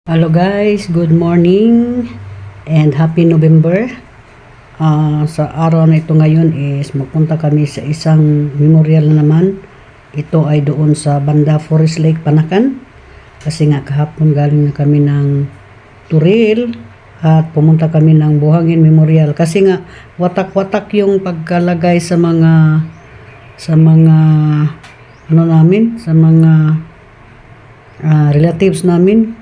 Hello guys, good morning and happy November. Sa araw na ito ngayon is magpunta kami sa isang memorial na naman. Ito ay doon sa banda Forest Lake, Panakan. Kasi nga kahapon galing na kami ng Turil at pumunta kami ng Buhangin Memorial. Kasi nga watak-watak yung pagkalagay sa mga ano namin, sa mga relatives namin.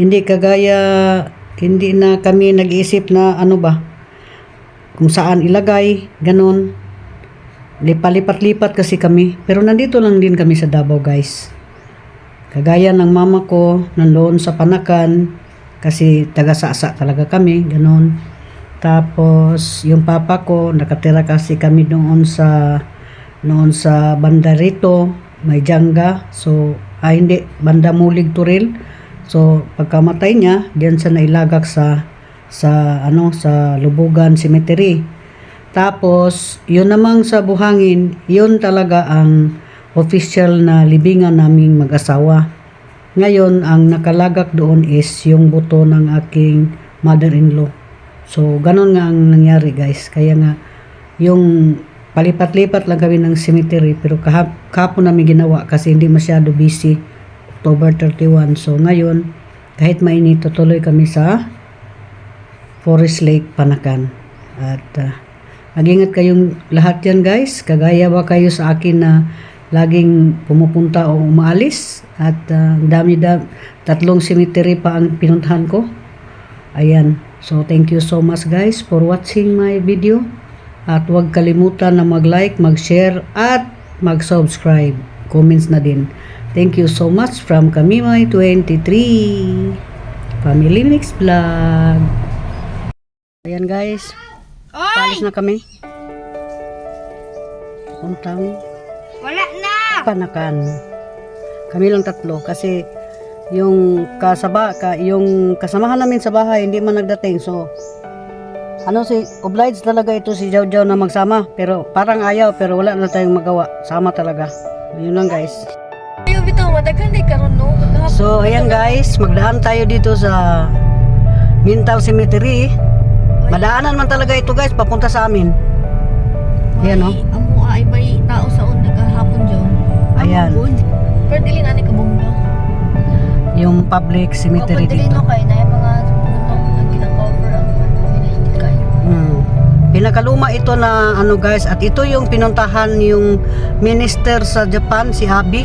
Hindi na kami nag-iisip na ano ba, kung saan ilagay, ganun. Lipat-lipat kasi kami. Pero nandito lang din kami sa Davao guys. Kagaya ng mama ko, nandoon sa Panakan, kasi taga-Sasa talaga kami, ganun. Tapos, yung papa ko, nakatira kasi kami noon sa banda rito, may Jangga. So, hindi, banda Mulig Turil. So, pagkamatay niya, diyan siya nailagak sa Lubugan Cemetery. Tapos, yun namang sa Buhangin, yun talaga ang official na libingan naming mag-asawa. Ngayon, ang nakalagak doon is yung buto ng aking mother-in-law. So, ganun nga ang nangyari guys. Kaya nga, yung palipat-lipat lang kami ng cemetery, pero kahapon namin ginawa kasi hindi masyado busy. October 31. So, ngayon, kahit mainit, tutuloy kami sa Forest Lake, Panakan. At, mag-ingat kayong lahat yan, guys. Kagaya ba kayo sa akin na laging pumupunta o umaalis? At, tatlong cemetery pa ang pinuntahan ko. Ayan. So, thank you so much, guys, for watching my video. At, huwag kalimutan na mag-like, mag-share, at mag-subscribe. Comments na din. Thank you so much from Kamimay 23 Family Mix Vlog. Ayan guys, palis na kami. Puntang wala na! Panakan. Kami lang tatlo kasi yung kasamahan namin sa bahay hindi man nagdating. So obliged talaga ito si Jawjaw na magsama, pero parang ayaw, pero wala na tayong magawa. Sama talaga. Yun lang guys. Ayaw bitaw, madagan di karon no. So ayan guys, magdaan tayo dito sa Mintal Cemetery. Madaanan man talaga ito guys, papunta sa amin. Ayan o. Amo ay may tao sa onda kahapon diyon. Ayan. Pero dili na ni kabungga. Yung public cemetery dili dito. no kay na yung mga puno na gina-cover ang hindi kay. Pinakaluma ito na ano guys, at ito yung pinuntahan yung minister sa Japan, si Abe.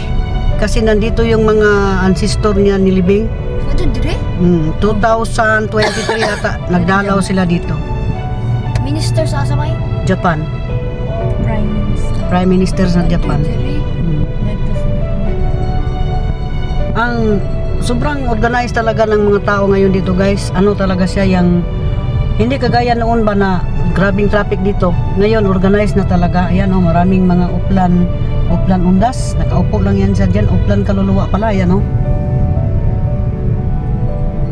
Kasi nandito yung mga ancestor niya nilibing. Ito dire? 2023 ata nagdalaw sila dito. Minister sa Asamay? Japan. Prime Minister. Prime Minister sa Japan. Ang sobrang organized talaga ng mga tao ngayon dito guys. Ano talaga siya, yung hindi kagaya noon ba na grabing traffic dito. Ngayon organized na talaga. Ayan o, maraming mga uplan undas. Nakaupo lang yan siya dyan. Uplan kaluluwa pala. Ayan o.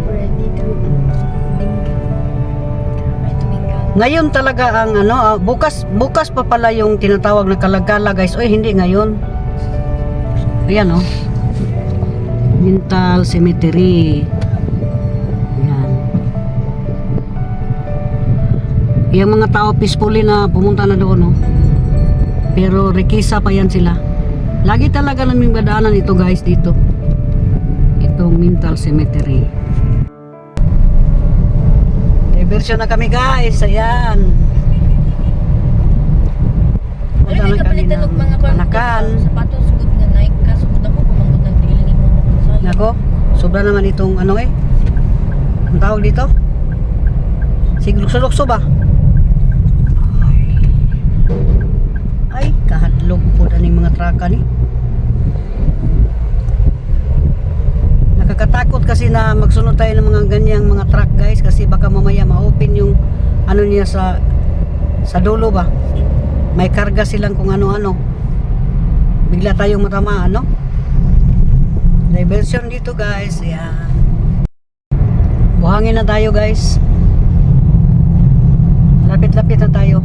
Ready to Ngayon talaga ang bukas pa pala yung tinatawag na kalagala guys. Oy, hindi ngayon. Ayan o. Mintal Cemetery. Ayan. Yung mga tao peacefully na pumunta na doon o. Pero rekisa pa yan sila. Lagi talaga naming badaanan ito guys dito. Itong Mintal Cemetery. Diversyon na kami guys. Ayan. Wala di ka palit ng mga Panakan. sapatos good nga Nike kasugod ako pamangkot ng dili mo. Nako, sobra naman itong ang tawag dito? Siglukso-lukso ba? Ay, kahadlog po na ng mga traka ni. Nakakatakot kasi na magsunod tayo ng mga ganyang mga truck guys, kasi baka mamaya ma-open yung niya sa dulo ba. May karga silang kung ano-ano. Bigla tayong matamaan, no? Diversion dito guys. Ayan. Buhangin na tayo guys. Lapit-lapit na tayo.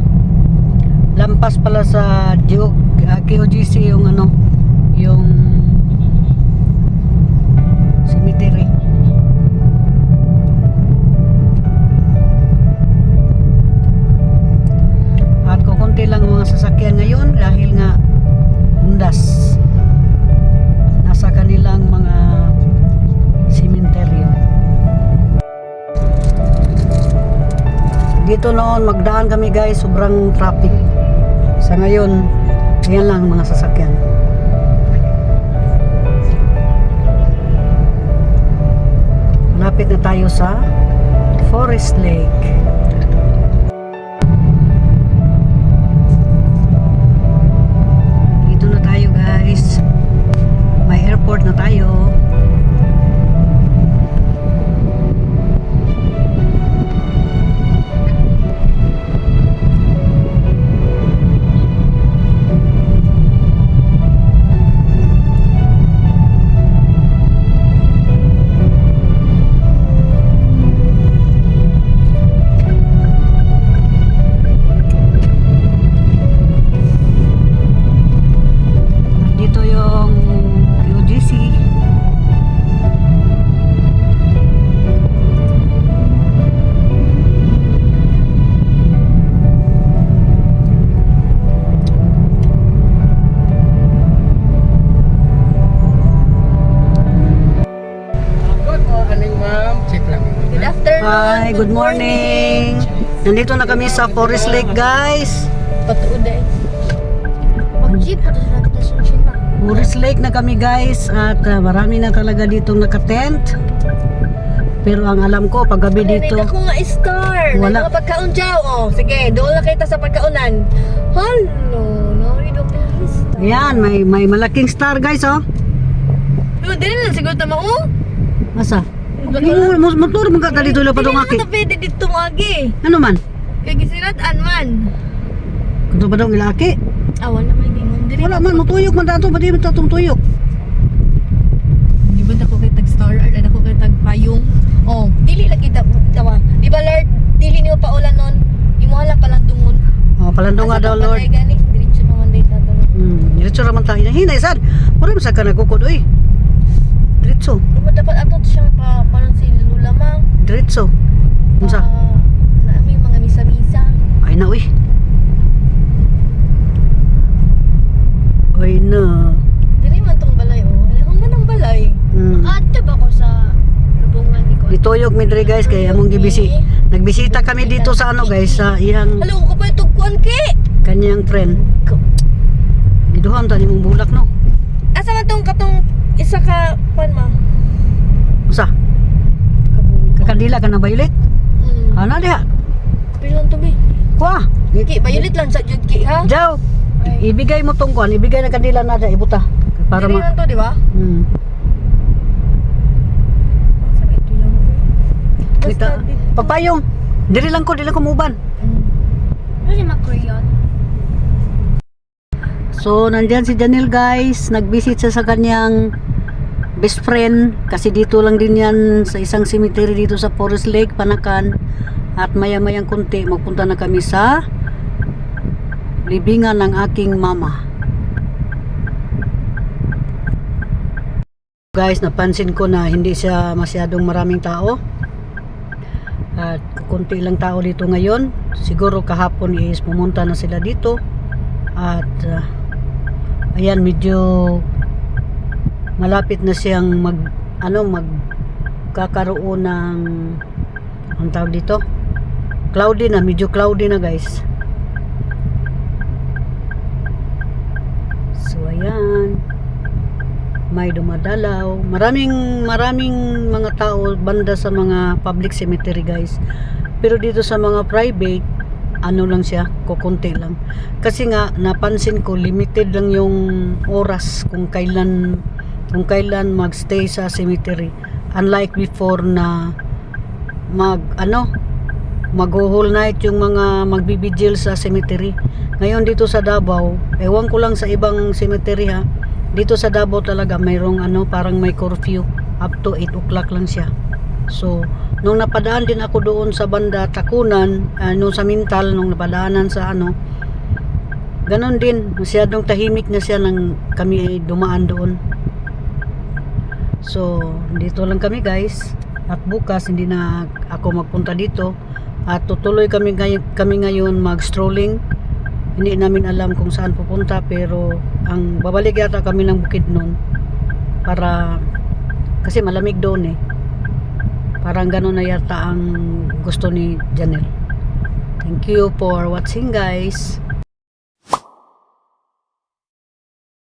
Lampas pala sa QGC yung yung cemetery. Dito noon, magdaan kami guys, sobrang traffic. Sa ngayon, ayan lang mga sasakyan. Malapit na tayo sa Forest Lake. Dito na tayo guys. May airport na tayo. Dito yung QGC. Good morning, ma'am. Check lang. Good afternoon. Hi, good morning. Nandito na kami sa Forest Lake guys. Patuod eh. Mag-jeep pa na kita sa China. Forest Lake na kami guys at marami na talaga ditong nakatent. Pero ang alam ko paggabi dito, Ako nga star. Wala. Wala. Mga pagkaon dyaw. Oh, sige, doon na kita sa pagkaonan. Hello. Narido ka star. ayan, may malaking star guys oh. Pero dili lang siguro tama oh. Asa? Motor mo ka dito lang pa Dili aki. na pwede dito agi. Ano man? Kaya gisiratan man. Kuno ba daw ilaki? Awan na may gingon. Dili Wala man mutuyok man dato, pati man tatong tuyok. Di ba ako kay tag-star art? Ako kay tag-payong? Oh, dili lang kita tawa. Di ba Lord, dili niyo pa ulan nun? Imuhala palang dungon. Oh, palando nga daw Lord. Gani, diretso mamanday tato. Diretso raman tayo na hinay sad. Mura sa ka nagukod oy. Diretso, Di ba dapat ato siyang parang si Lula Mang? diretso. Unsa? Na may mga misa-misa. Ay na uy. Ay na. Dili man tong balay oh. Ano man ang balay? Ate ba ko sa lubungan ni ko? Dituyok mi dre guys kay among gibisi. Nagbisita kami dito sa ano guys sa iyang Halo ko pa tugkuan ki. kanyang friend. Giduhan ta nimong bulak no. Asa man tong katong isa ka pan ma? Usa? Kakandila ka na violet? Ana diha. Pilon to bi. Kuha. Ki, violet lang sa jud ki ha. Jaw. Ibigay mo tong kuan, ibigay na kandila na diha ibuta. Para Dili ma lang to, di ba? Sabi ito lang. Kita. Pagpayong. Dili lang ko muban. Ano si Macrayon? So, nandyan si Janelle guys. Nag-visit siya sa kanyang best friend. Kasi dito lang din yan sa isang cemetery dito sa Forest Lake, Panakan. At maya-mayang kunti, magpunta na kami sa libingan ng aking mama. Guys, napansin ko na hindi siya masyadong maraming tao. At kunti lang tao dito ngayon. Siguro kahapon is pumunta na sila dito. At ayan, medyo malapit na siyang magkakaroon ng ang tawag dito, cloudy na, medyo cloudy na guys. So ayan, may dumadalaw, maraming mga tao banda sa mga public cemetery guys, pero dito sa mga private ano lang siya, kukunti lang. Kasi nga napansin ko limited lang yung oras kung kailan magstay sa cemetery. Unlike before na mag whole night yung mga magbibigil sa cemetery. Ngayon dito sa Davao, ewan ko lang sa ibang cemetery ha. Dito sa Davao talaga mayroong parang may curfew up to 8 o'clock lang siya. So, nung napadaan din ako doon sa banda Takunan, nung sa Mintal, nung napadaanan sa ganon din, masyadong tahimik na siya nang kami ay dumaan doon. So, dito lang kami guys. At bukas hindi na ako magpunta dito. At tutuloy kami ngayon mag-strolling. Hindi namin alam kung saan pupunta, pero ang babalik yata kami ng Bukidnon para kasi malamig doon eh. Parang gano'n na yata ang gusto ni Janelle. Thank you for watching guys.